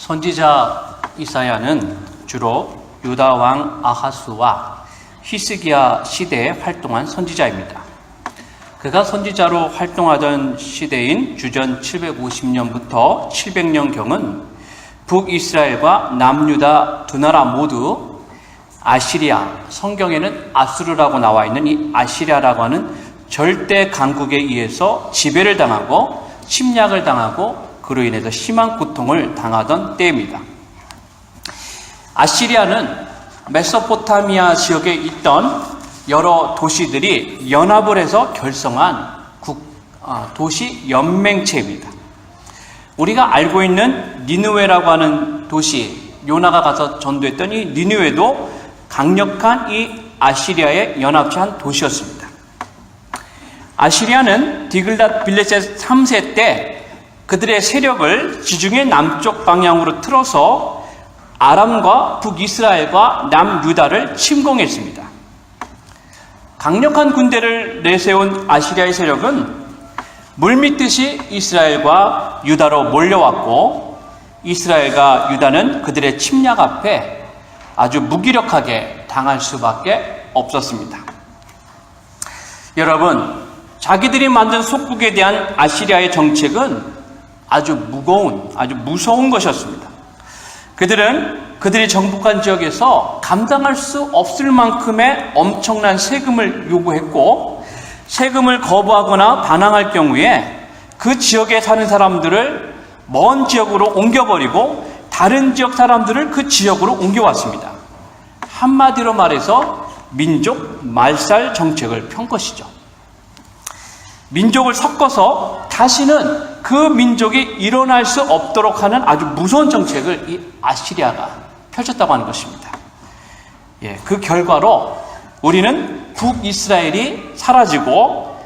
선지자 이사야는 주로 유다 왕 아하스와 히스기야 시대에 활동한 선지자입니다. 그가 선지자로 활동하던 시대인 주전 750년부터 700년경은 북이스라엘과 남유다 두 나라 모두 아시리아, 성경에는 아수르라고 나와 있는 이 아시리아라고 하는 절대 강국에 의해서 지배를 당하고 침략을 당하고 그로 인해서 심한 고통을 당하던 때입니다. 아시리아는 메소포타미아 지역에 있던 여러 도시들이 연합을 해서 결성한 도시 연맹체입니다. 우리가 알고 있는 니느웨라고 하는 도시, 요나가 가서 전도했던 이 니느웨도 강력한 이 아시리아의 연합체한 도시였습니다. 아시리아는 디글랏 빌레셋 3세 때 그들의 세력을 지중해 남쪽 방향으로 틀어서 아람과 북이스라엘과 남유다를 침공했습니다. 강력한 군대를 내세운 아시리아의 세력은 물밀듯이 이스라엘과 유다로 몰려왔고 이스라엘과 유다는 그들의 침략 앞에 아주 무기력하게 당할 수밖에 없었습니다. 여러분, 자기들이 만든 속국에 대한 아시리아의 정책은 아주 무서운 것이었습니다. 그들은 그들이 정복한 지역에서 감당할 수 없을 만큼의 엄청난 세금을 요구했고 세금을 거부하거나 반항할 경우에 그 지역에 사는 사람들을 먼 지역으로 옮겨버리고 다른 지역 사람들을 그 지역으로 옮겨왔습니다. 한마디로 말해서 민족 말살 정책을 편 것이죠. 민족을 섞어서 다시는 그 민족이 일어날 수 없도록 하는 아주 무서운 정책을 이 아시리아가 펼쳤다고 하는 것입니다. 그 결과로 우리는 북이스라엘이 사라지고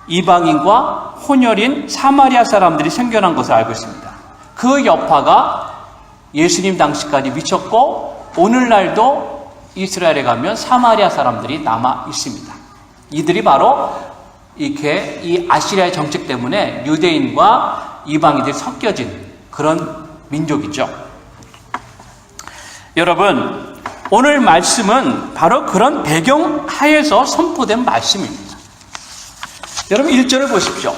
이방인과 혼혈인 사마리아 사람들이 생겨난 것을 알고 있습니다. 그 여파가 예수님 당시까지 미쳤고 오늘날도 이스라엘에 가면 사마리아 사람들이 남아 있습니다. 이들이 바로 이렇게 이 아시리아의 정책 때문에 유대인과 이방인들이 섞여진 그런 민족이죠. 여러분, 오늘 말씀은 바로 그런 배경 하에서 선포된 말씀입니다. 여러분 1절을 보십시오.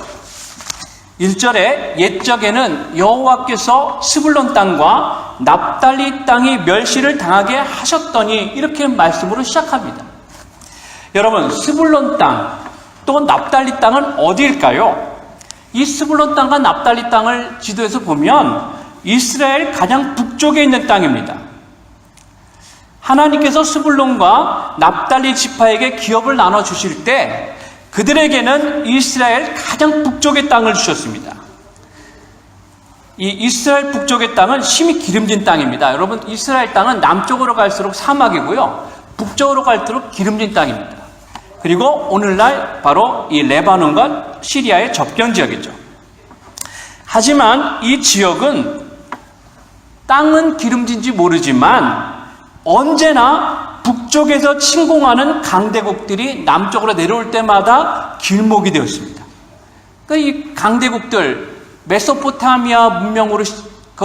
1절에 옛적에는 여호와께서 스불론 땅과 납달리 땅이 멸시를 당하게 하셨더니 이렇게 말씀으로 시작합니다. 여러분, 스불론 땅 또 납달리 땅은 어디일까요? 이 스불론 땅과 납달리 땅을 지도에서 보면 이스라엘 가장 북쪽에 있는 땅입니다. 하나님께서 스불론과 납달리 지파에게 기업을 나눠주실 때 그들에게는 이스라엘 가장 북쪽의 땅을 주셨습니다. 이 이스라엘 북쪽의 땅은 심히 기름진 땅입니다. 여러분, 이스라엘 땅은 남쪽으로 갈수록 사막이고요. 북쪽으로 갈수록 기름진 땅입니다. 그리고 오늘날 바로 이 레바논과 시리아의 접경 지역이죠. 하지만 이 지역은 땅은 기름진지 모르지만 언제나 북쪽에서 침공하는 강대국들이 남쪽으로 내려올 때마다 길목이 되었습니다. 이 강대국들, 메소포타미아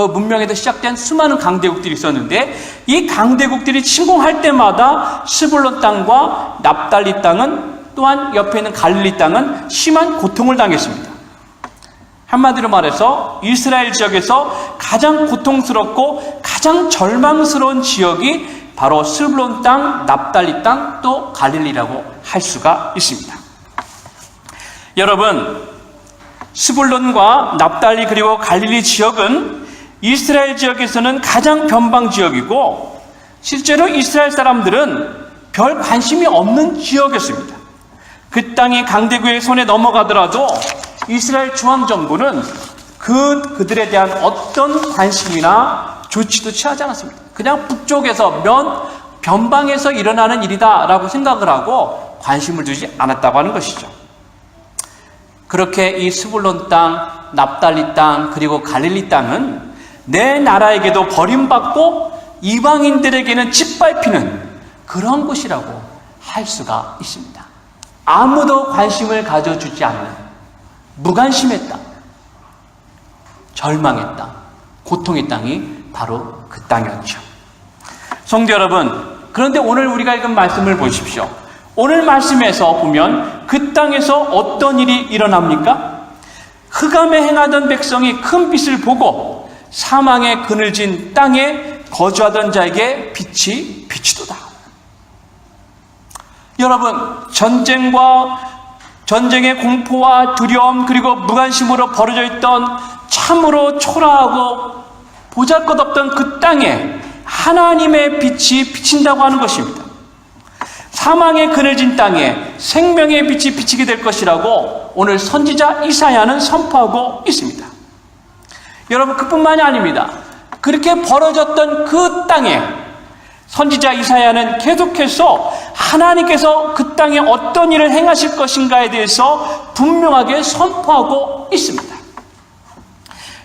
문명에서 시작된 수많은 강대국들이 있었는데 이 강대국들이 침공할 때마다 스불론 땅과 납달리 땅은 또한 옆에 있는 갈릴리 땅은 심한 고통을 당했습니다. 한마디로 말해서 이스라엘 지역에서 가장 고통스럽고 가장 절망스러운 지역이 바로 스불론 땅, 납달리 땅, 또 갈릴리라고 할 수가 있습니다. 여러분, 스불론과 납달리 그리고 갈릴리 지역은 이스라엘 지역에서는 가장 변방 지역이고 실제로 이스라엘 사람들은 별 관심이 없는 지역이었습니다. 그 땅이 강대국의 손에 넘어가더라도 이스라엘 중앙정부는 그들에 대한 어떤 관심이나 조치도 취하지 않았습니다. 그냥 북쪽에서 변방에서 일어나는 일이다라고 생각을 하고 관심을 두지 않았다고 하는 것이죠. 그렇게 이 스불론 땅, 납달리 땅, 그리고 갈릴리 땅은 내 나라에게도 버림받고 이방인들에게는 짓밟히는 그런 곳이라고 할 수가 있습니다. 아무도 관심을 가져주지 않는 무관심의 땅, 절망의 땅, 고통의 땅이 바로 그 땅이었죠. 성도 여러분, 그런데 오늘 우리가 읽은 말씀을 보십시오. 오늘 말씀에서 보면 그 땅에서 어떤 일이 일어납니까? 흑암에 행하던 백성이 큰 빛을 보고 사망의 그늘진 땅에 거주하던 자에게 빛이 비치도다. 여러분, 전쟁의 공포와 두려움 그리고 무관심으로 벌어져 있던 참으로 초라하고 보잘것없던 그 땅에 하나님의 빛이 비친다고 하는 것입니다. 사망의 그늘진 땅에 생명의 빛이 비치게 될 것이라고 오늘 선지자 이사야는 선포하고 있습니다. 여러분, 그뿐만이 아닙니다. 그렇게 벌어졌던 그 땅에 선지자 이사야는 계속해서 하나님께서 그 땅에 어떤 일을 행하실 것인가에 대해서 분명하게 선포하고 있습니다.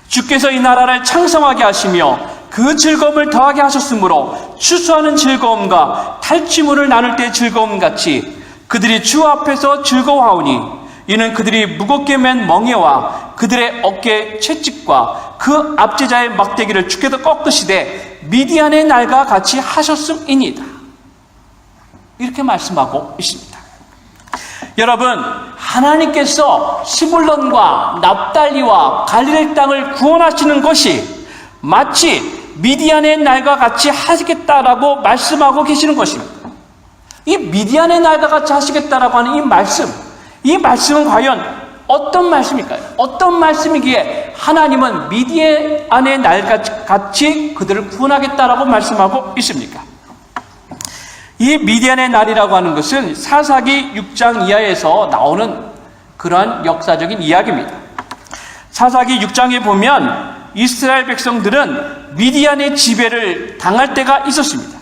주께서 이 나라를 창성하게 하시며 그 즐거움을 더하게 하셨으므로 추수하는 즐거움과 탈취물을 나눌 때의 즐거움 같이 그들이 주 앞에서 즐거워하오니 이는 그들이 무겁게 맨 멍에와 그들의 어깨 채찍과 그 압제자의 막대기를 주께서 꺾으시되 미디안의 날과 같이 하셨음이니이다. 이렇게 말씀하고 있습니다. 여러분, 하나님께서 시블론과 납달리와 갈릴리 땅을 구원하시는 것이 마치 미디안의 날과 같이 하시겠다라고 말씀하고 계시는 것입니다. 이 미디안의 날과 같이 하시겠다라고 하는 이 말씀은 과연 어떤 말씀일까요? 어떤 말씀이기에 하나님은 미디안의 날같이 그들을 구원하겠다라고 말씀하고 있습니까? 이 미디안의 날이라고 하는 것은 사사기 6장 이하에서 나오는 그러한 역사적인 이야기입니다. 사사기 6장에 보면 이스라엘 백성들은 미디안의 지배를 당할 때가 있었습니다.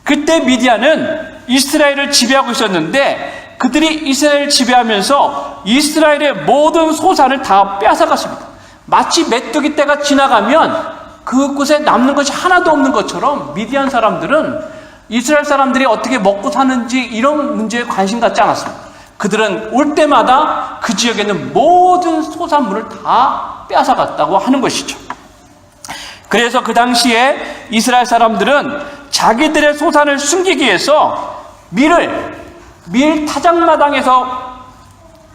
그때 미디안은 이스라엘을 지배하고 있었는데 그들이 이스라엘을 지배하면서 이스라엘의 모든 소산을 다 빼앗아갔습니다. 마치 메뚜기 떼가 지나가면 그곳에 남는 것이 하나도 없는 것처럼 미디안 사람들은 이스라엘 사람들이 어떻게 먹고 사는지 이런 문제에 관심 갖지 않았습니다. 그들은 올 때마다 그 지역에 있는 모든 소산물을 다 빼앗아갔다고 하는 것이죠. 그래서 그 당시에 이스라엘 사람들은 자기들의 소산을 숨기기 위해서 밀 타작마당에서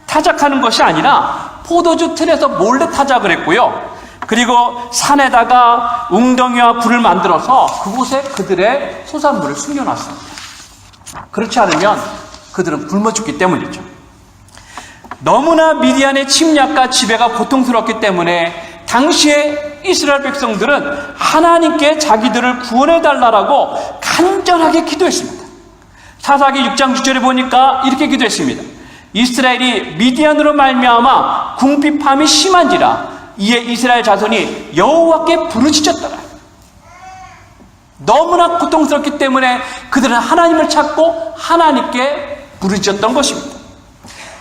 타작하는 것이 아니라 포도주 틀에서 몰래 타작을 했고요. 그리고 산에다가 웅덩이와 굴을 만들어서 그곳에 그들의 소산물을 숨겨놨습니다. 그렇지 않으면 그들은 굶어 죽기 때문이죠. 너무나 미디안의 침략과 지배가 고통스럽기 때문에 당시에 이스라엘 백성들은 하나님께 자기들을 구원해달라고 간절하게 기도했습니다. 사사기 6장 6절에 보니까 이렇게 기도했습니다. 이스라엘이 미디안으로 말미암아 궁핍함이 심한지라 이에 이스라엘 자손이 여호와께 부르짖었더라. 너무나 고통스럽기 때문에 그들은 하나님을 찾고 하나님께 부르짖었던 것입니다.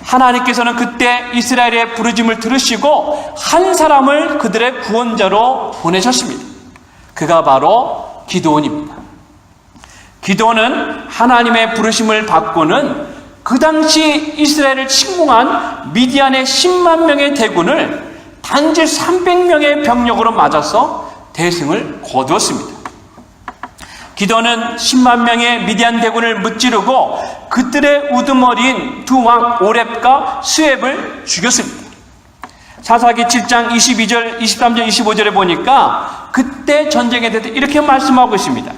하나님께서는 그때 이스라엘의 부르짖음을 들으시고 한 사람을 그들의 구원자로 보내셨습니다. 그가 바로 기드온입니다. 기드온은 하나님의 부르심을 받고는 그 당시 이스라엘을 침공한 미디안의 10만 명의 대군을 단지 300명의 병력으로 맞아서 대승을 거두었습니다. 기드온은 10만 명의 미디안 대군을 무찌르고 그들의 우두머리인 두 왕 오렙과 스웹을 죽였습니다. 사사기 7장 22절, 23절, 25절에 보니까 그때 전쟁에 대해서 이렇게 말씀하고 있습니다.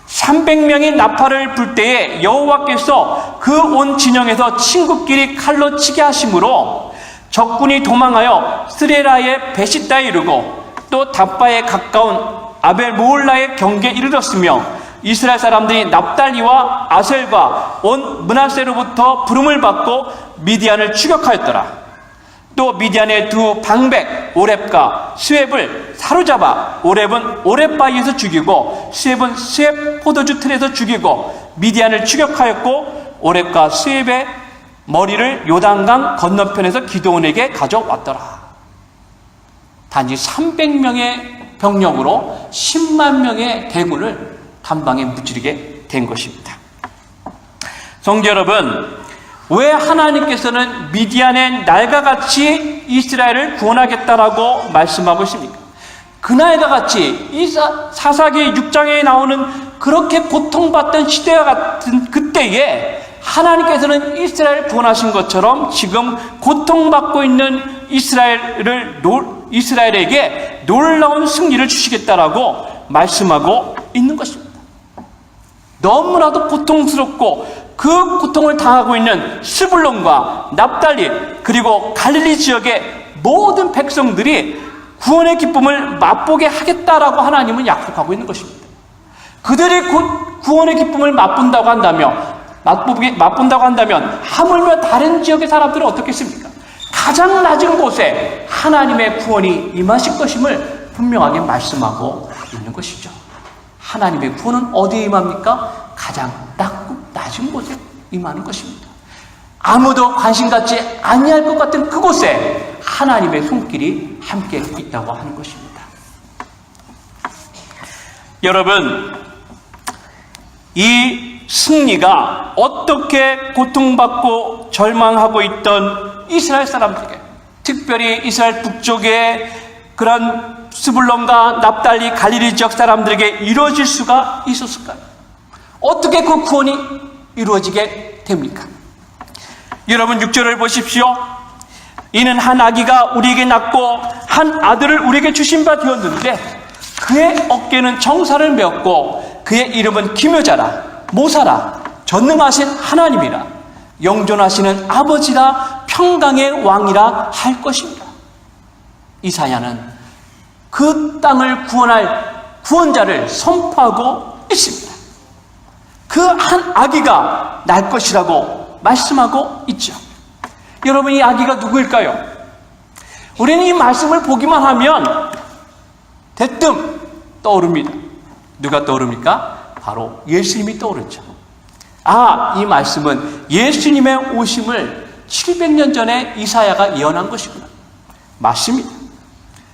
300명이 나팔을 불 때에 여호와께서 그 온 진영에서 친구끼리 칼로 치게 하심으로 적군이 도망하여 스레라의 베시다에 이르고 또 답바에 가까운 아벨 모홀라의 경계에 이르렀으며 이스라엘 사람들이 납달리와 아셀과 온 므낫세로부터 부름을 받고 미디안을 추격하였더라. 또 미디안의 두 방백 오렙과 스웹을 사로잡아 오렙은 오렙바위에서 죽이고 스웹은 스웹 포도주 틀에서 죽이고 미디안을 추격하였고 오렙과 스웹의 머리를 요단강 건너편에서 기드온에게 가져왔더라. 단지 300명의 병력으로 10만 명의 대군을 단방에 무찌르게 된 것입니다. 성도 여러분, 왜 하나님께서는 미디안의 날과 같이 이스라엘을 구원하겠다라고 말씀하고 있습니까? 그날과 같이 이 사사기 6장에 나오는 그렇게 고통받던 시대와 같은 그때에 하나님께서는 이스라엘을 구원하신 것처럼 지금 고통받고 있는 이스라엘에게 놀라운 승리를 주시겠다라고 말씀하고 있는 것입니다. 너무나도 고통스럽고 그 고통을 당하고 있는 스불론과 납달리 그리고 갈릴리 지역의 모든 백성들이 구원의 기쁨을 맛보게 하겠다라고 하나님은 약속하고 있는 것입니다. 그들이 구원의 기쁨을 맛본다고 한다면 하물며 다른 지역의 사람들은 어떻겠습니까? 가장 낮은 곳에 하나님의 구원이 임하실 것임을 분명하게 말씀하고 있는 것이죠. 하나님의 구원은 어디에 임합니까? 가장 낮은 곳에 임하는 것입니다. 아무도 관심 갖지 아니할 것 같은 그곳에 하나님의 손길이 함께 있다고 하는 것입니다. 여러분, 이 승리가 어떻게 고통받고 절망하고 있던 이스라엘 사람들에게, 특별히 이스라엘 북쪽의 그런 스불론과 납달리 갈릴리 지역 사람들에게 이루어질 수가 있었을까요? 어떻게 그 구원이 이루어지게 됩니까? 여러분 6절을 보십시오. 이는 한 아기가 우리에게 낳고 한 아들을 우리에게 주신 바 되었는데 그의 어깨는 정사를 메었고 그의 이름은 기묘자라 모사라 전능하신 하나님이라 영존하시는 아버지라 평강의 왕이라 할 것입니다. 이사야는 그 땅을 구원할 구원자를 선포하고 있습니다. 그 한 아기가 날 것이라고 말씀하고 있죠. 여러분, 이 아기가 누구일까요? 우리는 이 말씀을 보기만 하면 대뜸 떠오릅니다. 누가 떠오릅니까? 바로 예수님이 떠오르죠. 이 말씀은 예수님의 오심을 700년 전에 이사야가 예언한 것이구나. 맞습니다.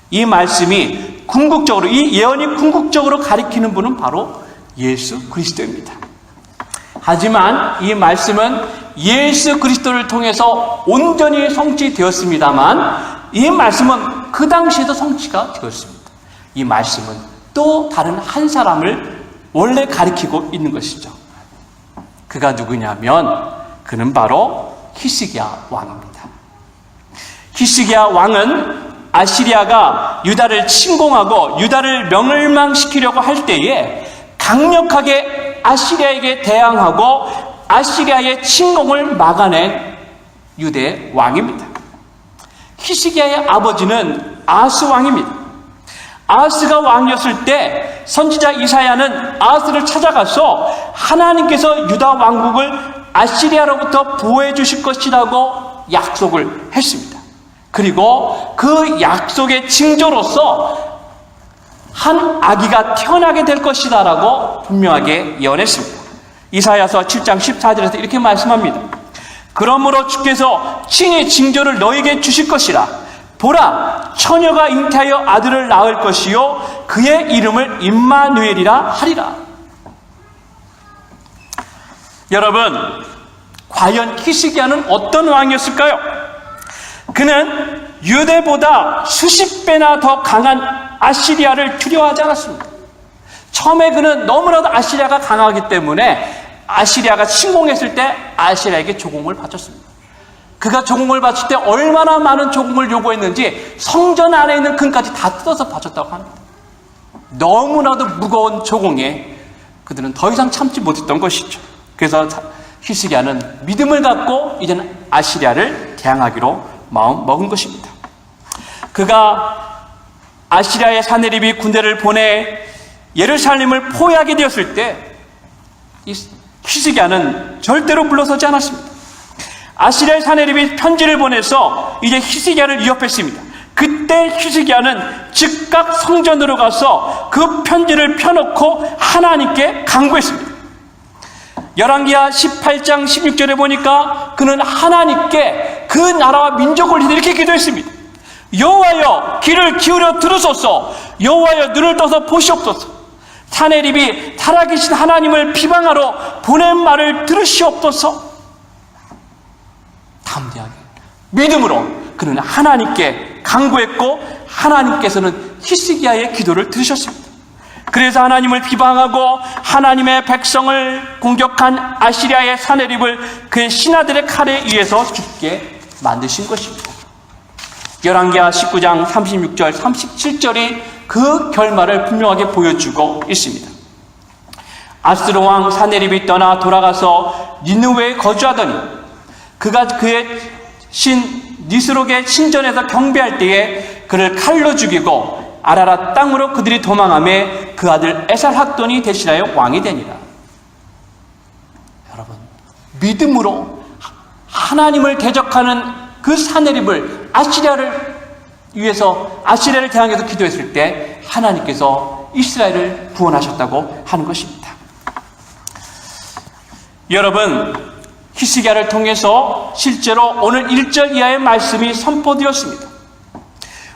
이 말씀이 궁극적으로, 이 예언이 궁극적으로 가리키는 분은 바로 예수 그리스도입니다. 하지만 이 말씀은 예수 그리스도를 통해서 온전히 성취되었습니다만 이 말씀은 그 당시에도 성취가 되었습니다. 이 말씀은 또 다른 한 사람을 원래 가리키고 있는 것이죠. 그가 누구냐면 그는 바로 히스기야 왕입니다. 히스기야 왕은 아시리아가 유다를 침공하고 유다를 멸망시키려고 할 때에 강력하게 아시리아에게 대항하고 아시리아의 침공을 막아낸 유대 왕입니다. 히스기야의 아버지는 아하스 왕입니다. 아하스가 왕이었을 때 선지자 이사야는 아하스를 찾아가서 하나님께서 유다 왕국을 아시리아로부터 보호해 주실 것이라고 약속을 했습니다. 그리고 그 약속의 징조로서 한 아기가 태어나게 될 것이다 라고 분명하게 예언했습니다. 이사야서 7장 14절에서 이렇게 말씀합니다. 그러므로 주께서 친히 징조를 너에게 주실 것이라. 보라, 처녀가 잉태하여 아들을 낳을 것이요 그의 이름을 임마누엘이라 하리라. 여러분, 과연 히스기야는 어떤 왕이었을까요? 그는 유대보다 수십 배나 더 강한 아시리아를 두려워하지 않았습니다. 처음에 그는 너무나도 아시리아가 강하기 때문에 아시리아가 침공했을 때 아시리아에게 조공을 바쳤습니다. 그가 조공을 바칠 때 얼마나 많은 조공을 요구했는지 성전 안에 있는 금까지 다 뜯어서 바쳤다고 합니다. 너무나도 무거운 조공에 그들은 더 이상 참지 못했던 것이죠. 그래서 히스기야는 믿음을 갖고 이제는 아시리아를 대항하기로 마음 먹은 것입니다. 그가 아시리아의 사네립이 군대를 보내 예루살렘을 포위하게 되었을 때 히스기야는 절대로 물러서지 않았습니다. 아시리아의 사네립이 편지를 보내서 이제 히스기야를 위협했습니다. 그때 히스기야는 즉각 성전으로 가서 그 편지를 펴놓고 하나님께 간구했습니다. 열왕기하 18장 16절에 보니까 그는 하나님께 그 나라와 민족을 위해 이렇게 기도했습니다. 여호와여, 귀를 기울여 들으소서. 여호와여, 눈을 떠서 보시옵소서. 사네립이 살아계신 하나님을 비방하러 보낸 말을 들으시옵소서. 담대하게 믿음으로 그는 하나님께 간구했고 하나님께서는 히스기야의 기도를 들으셨습니다. 그래서 하나님을 비방하고 하나님의 백성을 공격한 아시리아의 사내립을 그의 신하들의 칼에 의해서 죽게 만드신 것입니다. 열왕기하 19장 36절 37절이 그 결말을 분명하게 보여주고 있습니다. 아스로 왕 사내립이 떠나 돌아가서 니느웨에 거주하더니 그가 그의 신 니스록의 신전에서 경배할 때에 그를 칼로 죽이고 아라랏 땅으로 그들이 도망하며 그 아들 에살학돈이 대신하여 왕이 되니라. 여러분, 믿음으로 하나님을 대적하는 그 사내립을 아시리아를 대항해서 기도했을 때 하나님께서 이스라엘을 구원하셨다고 하는 것입니다. 여러분, 히스기야를 통해서 실제로 오늘 1절 이하의 말씀이 선포되었습니다.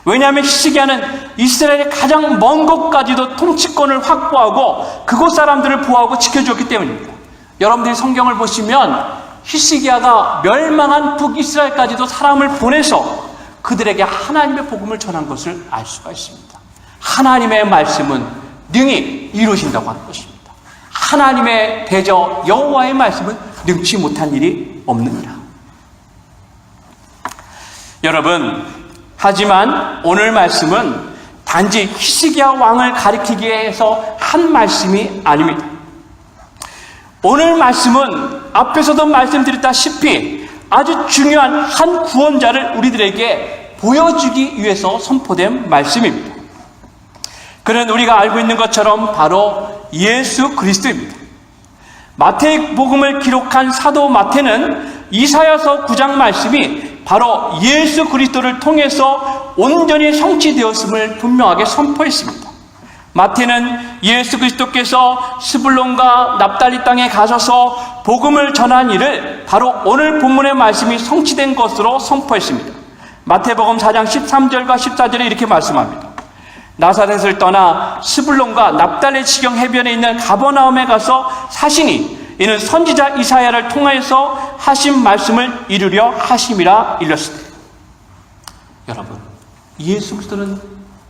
왜냐하면 히스기야는 이스라엘의 가장 먼 곳까지도 통치권을 확보하고 그곳 사람들을 보호하고 지켜주었기 때문입니다. 여러분들이 성경을 보시면 히스기야가 멸망한 북이스라엘까지도 사람을 보내서 그들에게 하나님의 복음을 전한 것을 알 수가 있습니다. 하나님의 말씀은 능히 이루어진다고 하는 것입니다. 하나님의 대저 여호와의 말씀은 능치 못한 일이 없느니라. 여러분, 하지만 오늘 말씀은 단지 히스기야 왕을 가리키기 위해서 한 말씀이 아닙니다. 오늘 말씀은 앞에서도 말씀드렸다시피 아주 중요한 한 구원자를 우리들에게 보여주기 위해서 선포된 말씀입니다. 그는 우리가 알고 있는 것처럼 바로 예수 그리스도입니다. 마태복음을 기록한 사도 마태는 이사야서 9장 말씀이 바로 예수 그리스도를 통해서 온전히 성취되었음을 분명하게 선포했습니다. 마태는 예수 그리스도께서 스불론과 납달리 땅에 가셔서 복음을 전한 일을 바로 오늘 본문의 말씀이 성취된 것으로 선포했습니다. 마태복음 4장 13절과 14절에 이렇게 말씀합니다. 나사렛을 떠나 스불론과 납달리 지경 해변에 있는 가버나움에 가서 사시니 이는 선지자 이사야를 통하여서 하신 말씀을 이루려 하심이라 일렀으되. 여러분, 예수 그리스도는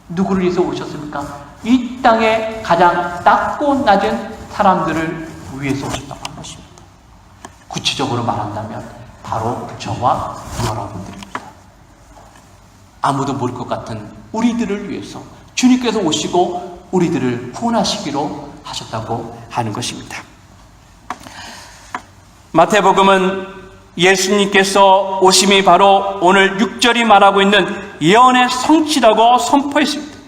누구를 위해서 오셨습니까? 이 땅에 가장 낮고 낮은 사람들을 위해서 오셨다고 하는 것입니다. 구체적으로 말한다면 바로 저와 여러분들입니다. 아무도 모를 것 같은 우리들을 위해서 주님께서 오시고 우리들을 구원하시기로 하셨다고 하는 것입니다. 마태복음은 예수님께서 오심이 바로 오늘 6절이 말하고 있는 예언의 성취라고 선포했습니다.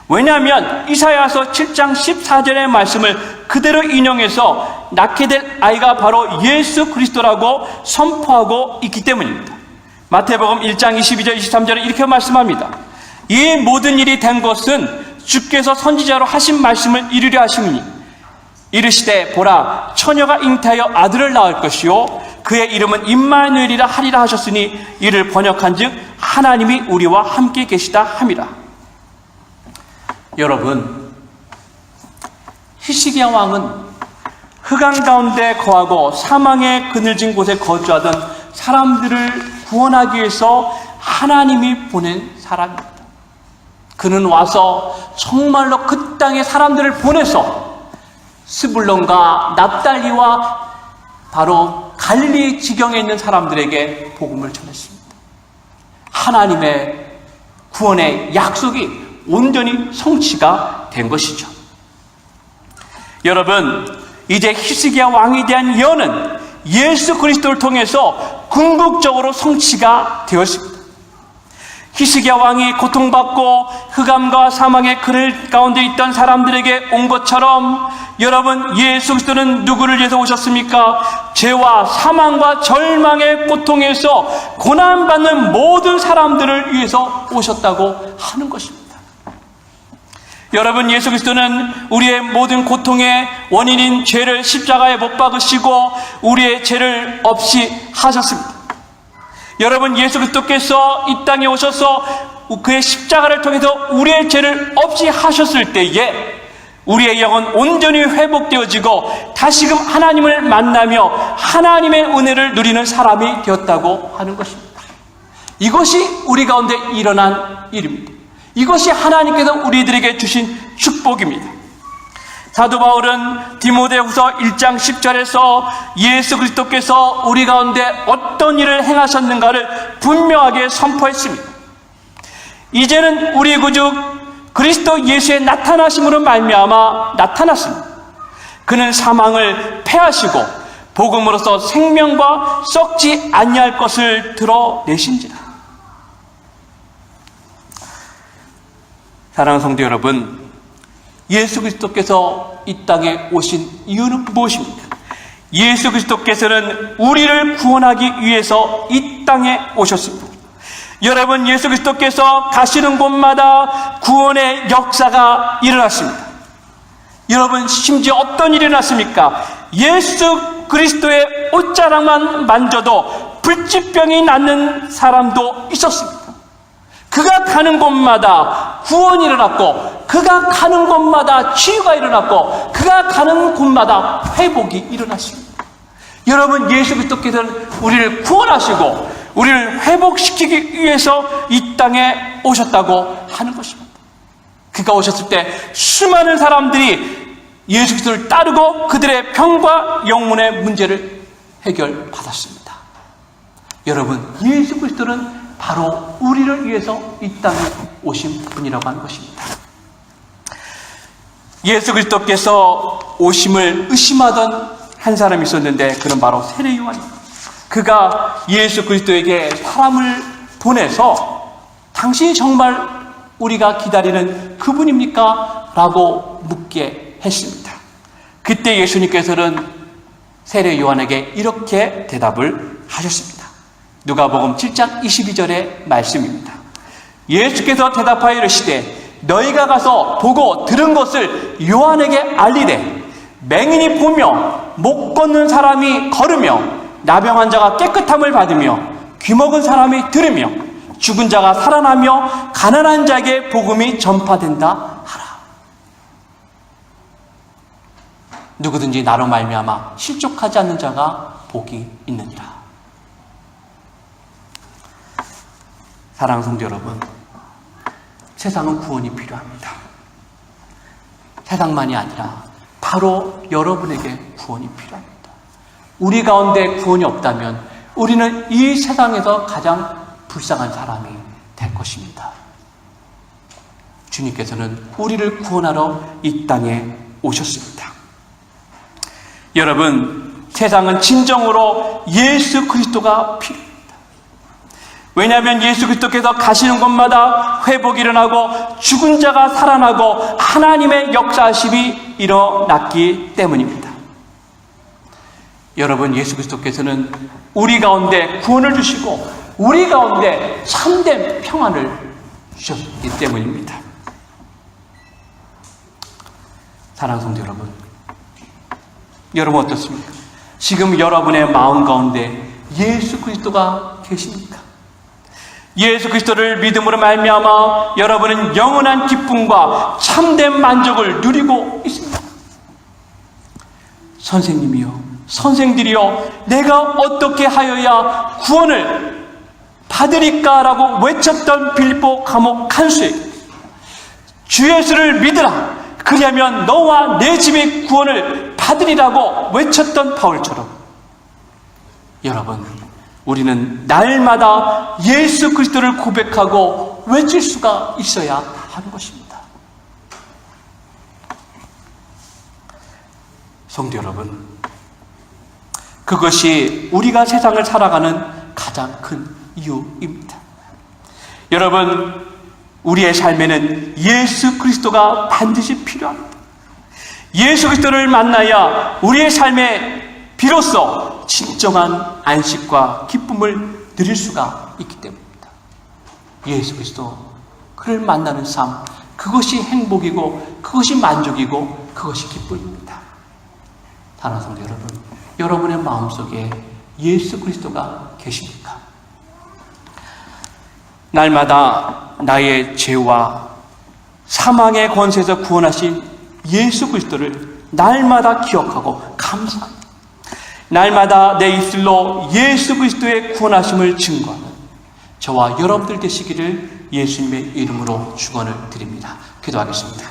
왜냐하면 이사야서 7장 14절의 말씀을 그대로 인용해서 낳게 될 아이가 바로 예수 그리스도라고 선포하고 있기 때문입니다. 마태복음 1장 22절 23절에 이렇게 말씀합니다. 이 모든 일이 된 것은 주께서 선지자로 하신 말씀을 이루려 하심이니 이르시되 보라 처녀가 잉태하여 아들을 낳을 것이요 그의 이름은 임마누엘이라 하리라 하셨으니 이를 번역한즉 하나님이 우리와 함께 계시다 함이라. 여러분, 히스기야 왕은 흑암 가운데 거하고 사망의 그늘진 곳에 거주하던 사람들을 구원하기 위해서 하나님이 보낸 사람입니다. 그는 와서 정말로 그 땅에 사람들을 보내서 스불론과 납달리와 바로 갈릴리 지경에 있는 사람들에게 복음을 전했습니다. 하나님의 구원의 약속이 온전히 성취가 된 것이죠. 여러분, 이제 히스기야 왕에 대한 예언은 예수 그리스도를 통해서 궁극적으로 성취가 되었습니다. 히스기야 왕이 고통받고 흑암과 사망의 그늘 가운데 있던 사람들에게 온 것처럼 여러분, 예수 그리스도는 누구를 위해서 오셨습니까? 죄와 사망과 절망의 고통에서 고난받는 모든 사람들을 위해서 오셨다고 하는 것입니다. 여러분, 예수 그리스도는 우리의 모든 고통의 원인인 죄를 십자가에 못 박으시고 우리의 죄를 없이 하셨습니다. 여러분, 예수 그리스도께서 이 땅에 오셔서 그의 십자가를 통해서 우리의 죄를 없이 하셨을 때에 우리의 영은 온전히 회복되어지고 다시금 하나님을 만나며 하나님의 은혜를 누리는 사람이 되었다고 하는 것입니다. 이것이 우리 가운데 일어난 일입니다. 이것이 하나님께서 우리들에게 주신 축복입니다. 사도 바울은 디모데후서 1장 10절에서 예수 그리스도께서 우리 가운데 어떤 일을 행하셨는가를 분명하게 선포했습니다. 이제는 우리 구주 그리스도 예수의 나타나심으로 말미암아 나타났습니다. 그는 사망을 패하시고 복음으로서 생명과 썩지 아니할 것을 드러내신지라. 사랑하는 성도 여러분, 예수 그리스도께서 이 땅에 오신 이유는 무엇입니까? 예수 그리스도께서는 우리를 구원하기 위해서 이 땅에 오셨습니다. 여러분, 예수 그리스도께서 가시는 곳마다 구원의 역사가 일어났습니다. 여러분, 심지어 어떤 일이 일어났습니까? 예수 그리스도의 옷자락만 만져도 불치병이 낫는 사람도 있었습니다. 그가 가는 곳마다 구원이 일어났고, 그가 가는 곳마다 치유가 일어났고, 그가 가는 곳마다 회복이 일어났습니다. 여러분, 예수 그리스도께서는 우리를 구원하시고 우리를 회복시키기 위해서 이 땅에 오셨다고 하는 것입니다. 그가 오셨을 때 수많은 사람들이 예수 그리스도를 따르고 그들의 병과 영혼의 문제를 해결받았습니다. 여러분, 예수 그리스도는 바로 우리를 위해서 이 땅에 오신 분이라고 하는 것입니다. 예수 그리스도께서 오심을 의심하던 한 사람이 있었는데, 그는 바로 세례 요한입니다. 그가 예수 그리스도에게 사람을 보내서 당신이 정말 우리가 기다리는 그분입니까? 라고 묻게 했습니다. 그때 예수님께서는 세례 요한에게 이렇게 대답을 하셨습니다. 누가복음 7장 22절의 말씀입니다. 예수께서 대답하여 이르시되 너희가 가서 보고 들은 것을 요한에게 알리되 맹인이 보며 못 걷는 사람이 걸으며 나병 환자가 깨끗함을 받으며 귀먹은 사람이 들으며 죽은 자가 살아나며 가난한 자에게 복음이 전파된다 하라. 누구든지 나로 말미암아 실족하지 않는 자가 복이 있느니라. 사랑하는 성도 여러분, 세상은 구원이 필요합니다. 세상만이 아니라 바로 여러분에게 구원이 필요합니다. 우리 가운데 구원이 없다면 우리는 이 세상에서 가장 불쌍한 사람이 될 것입니다. 주님께서는 우리를 구원하러 이 땅에 오셨습니다. 여러분, 세상은 진정으로 예수 그리스도가 필요합니다. 왜냐하면 예수 그리스도께서 가시는 곳마다 회복이 일어나고 죽은 자가 살아나고 하나님의 역사하심이 일어났기 때문입니다. 여러분, 예수 그리스도께서는 우리 가운데 구원을 주시고 우리 가운데 참된 평안을 주셨기 때문입니다. 사랑하는 성도 여러분, 여러분 어떻습니까? 지금 여러분의 마음 가운데 예수 그리스도가 계십니까? 예수 그리스도를 믿음으로 말미암아 여러분은 영원한 기쁨과 참된 만족을 누리고 있습니다. 선생님이요, 선생들이요, 내가 어떻게 하여야 구원을 받으리까라고 외쳤던 빌립보 감옥 간수에게 주 예수를 믿으라, 그리하면 너와 내 집의 구원을 받으리라고 외쳤던 바울처럼, 여러분, 우리는 날마다 예수 그리스도를 고백하고 외칠 수가 있어야 하는 것입니다. 성도 여러분, 그것이 우리가 세상을 살아가는 가장 큰 이유입니다. 여러분, 우리의 삶에는 예수 그리스도가 반드시 필요합니다. 예수 그리스도를 만나야 우리의 삶에 비로소 진정한 안식과 기쁨을 누릴 수가 있기 때문입니다. 예수 그리스도, 그를 만나는 삶, 그것이 행복이고 그것이 만족이고 그것이 기쁨입니다. 사랑하는 성도 여러분, 여러분의 마음속에 예수 그리스도가 계십니까? 날마다 나의 죄와 사망의 권세에서 구원하신 예수 그리스도를 날마다 기억하고 감사합니다. 날마다 내 입술로 예수 그리스도의 구원하심을 증거하는 저와 여러분들 되시기를 예수님의 이름으로 축원을 드립니다. 기도하겠습니다.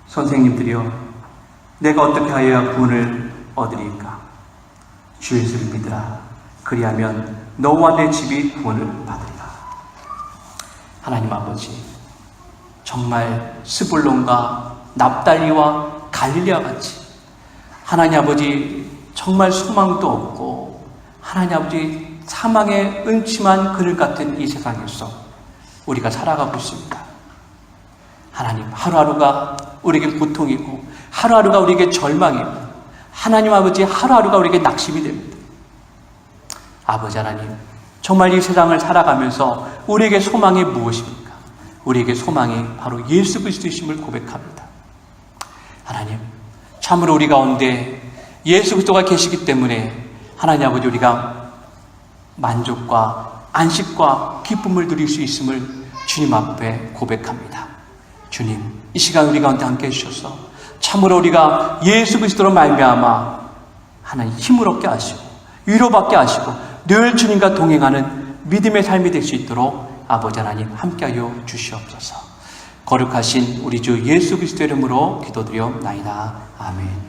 선생님들이여, 내가 어떻게 하여야 구원을 얻으리까? 주 예수를 믿으라. 그리하면 너와 내 집이 구원을 받으리라. 하나님 아버지, 정말 스불론과 납달리와 갈릴리와 같이 하나님 아버지 정말 소망도 없고 하나님 아버지 사망의 음침한 그늘 같은 이 세상에서 우리가 살아가고 있습니다. 하나님, 하루하루가 우리에게 고통이고 하루하루가 우리에게 절망이고 하나님 아버지 하루하루가 우리에게 낙심이 됩니다. 아버지 하나님, 정말 이 세상을 살아가면서 우리에게 소망이 무엇입니까? 우리에게 소망이 바로 예수 그리스도이심을 고백합니다. 하나님, 참으로 우리 가운데 예수 그리스도가 계시기 때문에 하나님 아버지 우리가 만족과 안식과 기쁨을 누릴 수 있음을 주님 앞에 고백합니다. 주님, 이 시간 우리 가운데 함께 해주셔서 참으로 우리가 예수 그리스도로 말미암아 하나님 힘을 얻게 하시고 위로받게 하시고 늘 주님과 동행하는 믿음의 삶이 될 수 있도록 아버지 하나님 함께하여 주시옵소서. 거룩하신 우리 주 예수 그리스도 이름으로 기도드리옵나이다. 아멘.